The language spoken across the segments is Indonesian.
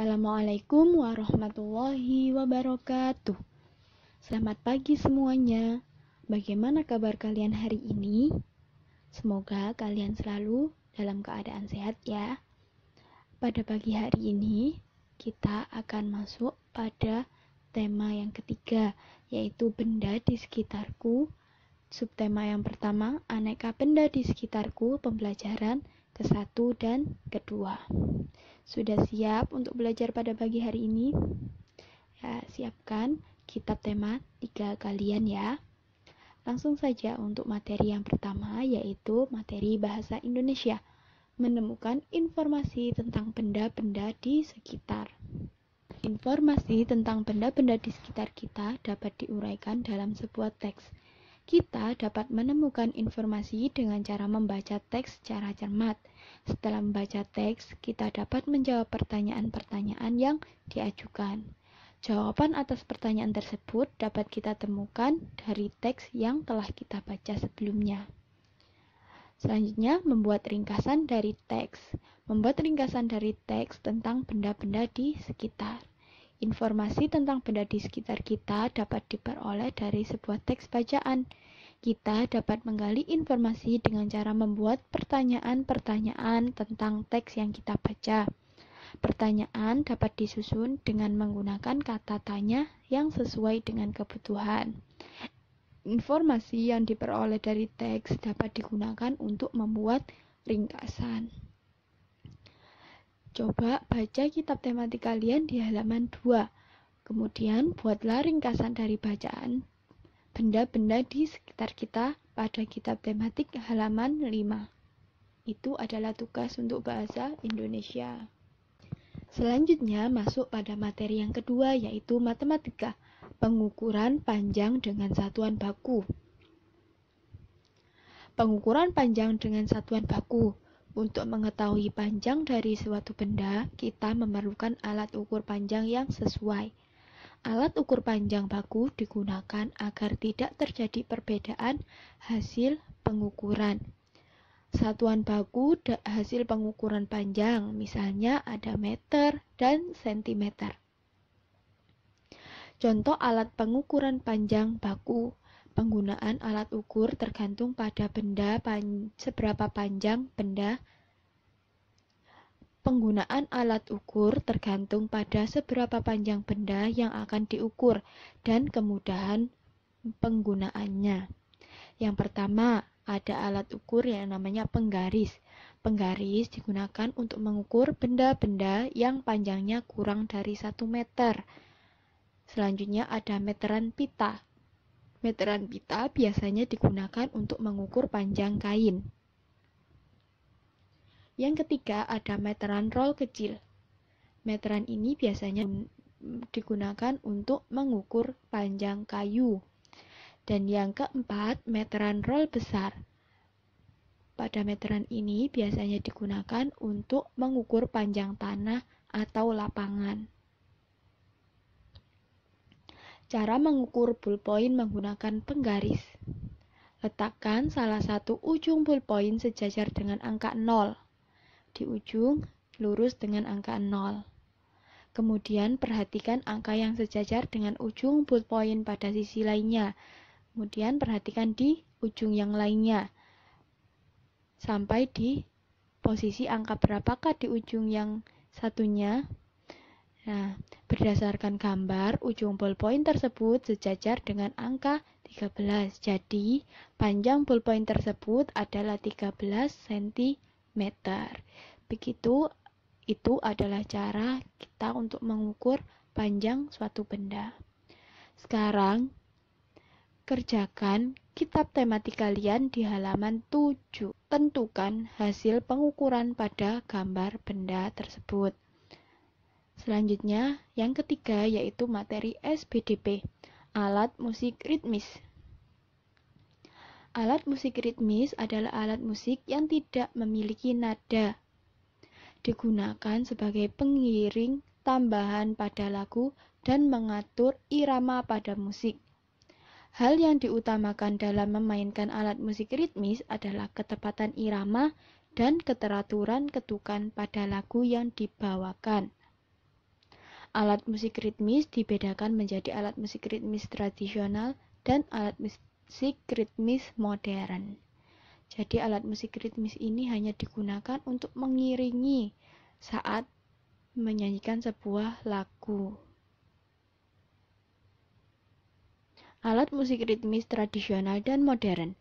Assalamualaikum warahmatullahi wabarakatuh. Selamat pagi semuanya. Bagaimana kabar kalian hari ini? Semoga kalian selalu dalam keadaan sehat ya. Pada pagi hari ini, kita akan masuk pada tema yang ketiga, yaitu benda di sekitarku. Subtema yang pertama, aneka benda di sekitarku, pembelajaran ke-1 dan kedua. Sudah siap untuk belajar pada pagi hari ini? Ya, siapkan kitab tema 3 kalian ya. Langsung saja untuk materi yang pertama, yaitu materi bahasa Indonesia. Menemukan informasi tentang benda-benda di sekitar. Informasi tentang benda-benda di sekitar kita dapat diuraikan dalam sebuah teks. Kita dapat menemukan informasi dengan cara membaca teks secara cermat. Setelah membaca teks, kita dapat menjawab pertanyaan-pertanyaan yang diajukan. Jawaban atas pertanyaan tersebut dapat kita temukan dari teks yang telah kita baca sebelumnya. Selanjutnya, membuat ringkasan dari teks. Membuat ringkasan dari teks tentang benda-benda di sekitar. Informasi tentang benda di sekitar kita dapat diperoleh dari sebuah teks bacaan. Kita dapat menggali informasi dengan cara membuat pertanyaan-pertanyaan tentang teks yang kita baca. Pertanyaan dapat disusun dengan menggunakan kata tanya yang sesuai dengan kebutuhan. Informasi yang diperoleh dari teks dapat digunakan untuk membuat ringkasan. Coba baca kitab tematik kalian di halaman 2. Kemudian buatlah ringkasan dari bacaan benda-benda di sekitar kita pada kitab tematik halaman 5. Itu adalah tugas untuk bahasa Indonesia. Selanjutnya masuk pada materi yang kedua, yaitu matematika. Pengukuran panjang dengan satuan baku. Pengukuran panjang dengan satuan baku. Untuk mengetahui panjang dari suatu benda, kita memerlukan alat ukur panjang yang sesuai. Alat ukur panjang baku digunakan agar tidak terjadi perbedaan hasil pengukuran. Satuan baku hasil pengukuran panjang, misalnya ada meter dan sentimeter. Contoh alat pengukuran panjang baku. Penggunaan alat ukur tergantung pada benda seberapa panjang benda. Penggunaan alat ukur tergantung pada seberapa panjang benda yang akan diukur dan kemudahan penggunaannya. Yang pertama, ada alat ukur yang namanya penggaris. Penggaris digunakan untuk mengukur benda-benda yang panjangnya kurang dari 1 meter. Selanjutnya ada meteran pita. Meteran pita biasanya digunakan untuk mengukur panjang kain. Yang ketiga ada meteran roll kecil. Meteran ini biasanya digunakan untuk mengukur panjang kayu. Dan yang keempat, meteran roll besar. Pada meteran ini biasanya digunakan untuk mengukur panjang tanah atau lapangan. Cara mengukur ballpoint menggunakan penggaris. Letakkan salah satu ujung ballpoint sejajar dengan angka 0. Di ujung, lurus dengan angka 0. Kemudian perhatikan angka yang sejajar dengan ujung ballpoint pada sisi lainnya. Kemudian perhatikan di ujung yang lainnya. Sampai di posisi angka berapakah di ujung yang satunya. Nah, berdasarkan gambar, ujung ballpoint tersebut sejajar dengan angka 13. Jadi, panjang ballpoint tersebut adalah 13 cm. Begitu, itu adalah cara kita untuk mengukur panjang suatu benda. Sekarang, kerjakan kitab tematik kalian di halaman 7. Tentukan hasil pengukuran pada gambar benda tersebut. Selanjutnya, yang ketiga yaitu materi SBDP, alat musik ritmis. Alat musik ritmis adalah alat musik yang tidak memiliki nada. Digunakan sebagai pengiring tambahan pada lagu dan mengatur irama pada musik. Hal yang diutamakan dalam memainkan alat musik ritmis adalah ketepatan irama dan keteraturan ketukan pada lagu yang dibawakan. Alat musik ritmis dibedakan menjadi alat musik ritmis tradisional dan alat musik ritmis modern. Jadi alat musik ritmis ini hanya digunakan untuk mengiringi saat menyanyikan sebuah lagu. Alat musik ritmis tradisional dan modern.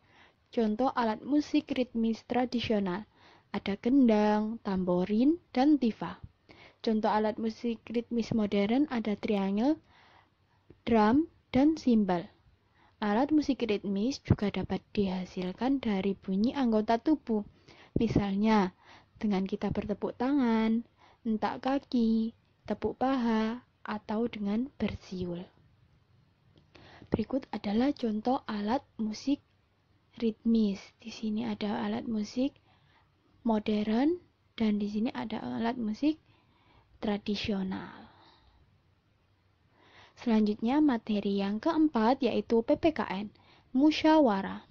Contoh alat musik ritmis tradisional ada gendang, tamborin, dan tifa. Contoh alat musik ritmis modern ada triangle, drum, dan simbal. Alat musik ritmis juga dapat dihasilkan dari bunyi anggota tubuh. Misalnya, dengan kita bertepuk tangan, hentak kaki, tepuk paha, atau dengan bersiul. Berikut adalah contoh alat musik ritmis. Di sini ada alat musik modern dan di sini ada alat musik tradisional. Selanjutnya materi yang keempat yaitu PPKN, musyawarah.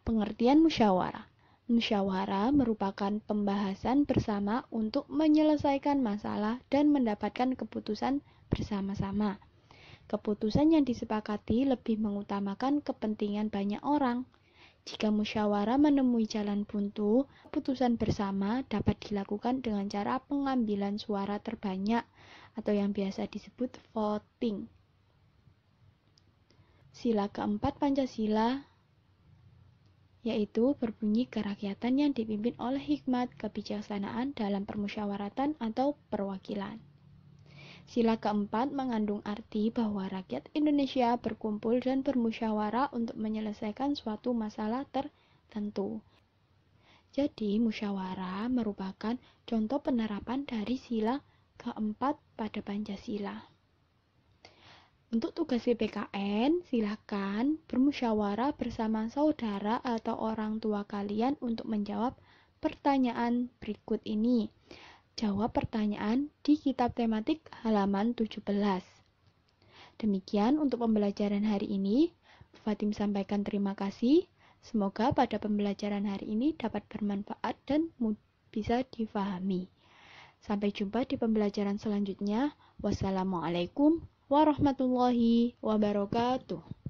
Pengertian musyawarah. Musyawarah merupakan pembahasan bersama untuk menyelesaikan masalah dan mendapatkan keputusan bersama-sama. Keputusan yang disepakati lebih mengutamakan kepentingan banyak orang. Jika musyawarah menemui jalan buntu, keputusan bersama dapat dilakukan dengan cara pengambilan suara terbanyak atau yang biasa disebut voting. Sila keempat Pancasila yaitu berbunyi kerakyatan yang dipimpin oleh hikmat kebijaksanaan dalam permusyawaratan atau perwakilan. Sila keempat mengandung arti bahwa rakyat Indonesia berkumpul dan bermusyawarah untuk menyelesaikan suatu masalah tertentu. Jadi, musyawarah merupakan contoh penerapan dari sila keempat pada Pancasila. Untuk tugas PPKN, silakan bermusyawarah bersama saudara atau orang tua kalian untuk menjawab pertanyaan berikut ini. Jawab pertanyaan di kitab tematik halaman 17. Demikian untuk pembelajaran hari ini. Fatim sampaikan terima kasih. Semoga pada pembelajaran hari ini dapat bermanfaat dan bisa difahami. Sampai jumpa di pembelajaran selanjutnya. Wassalamualaikum warahmatullahi wabarakatuh.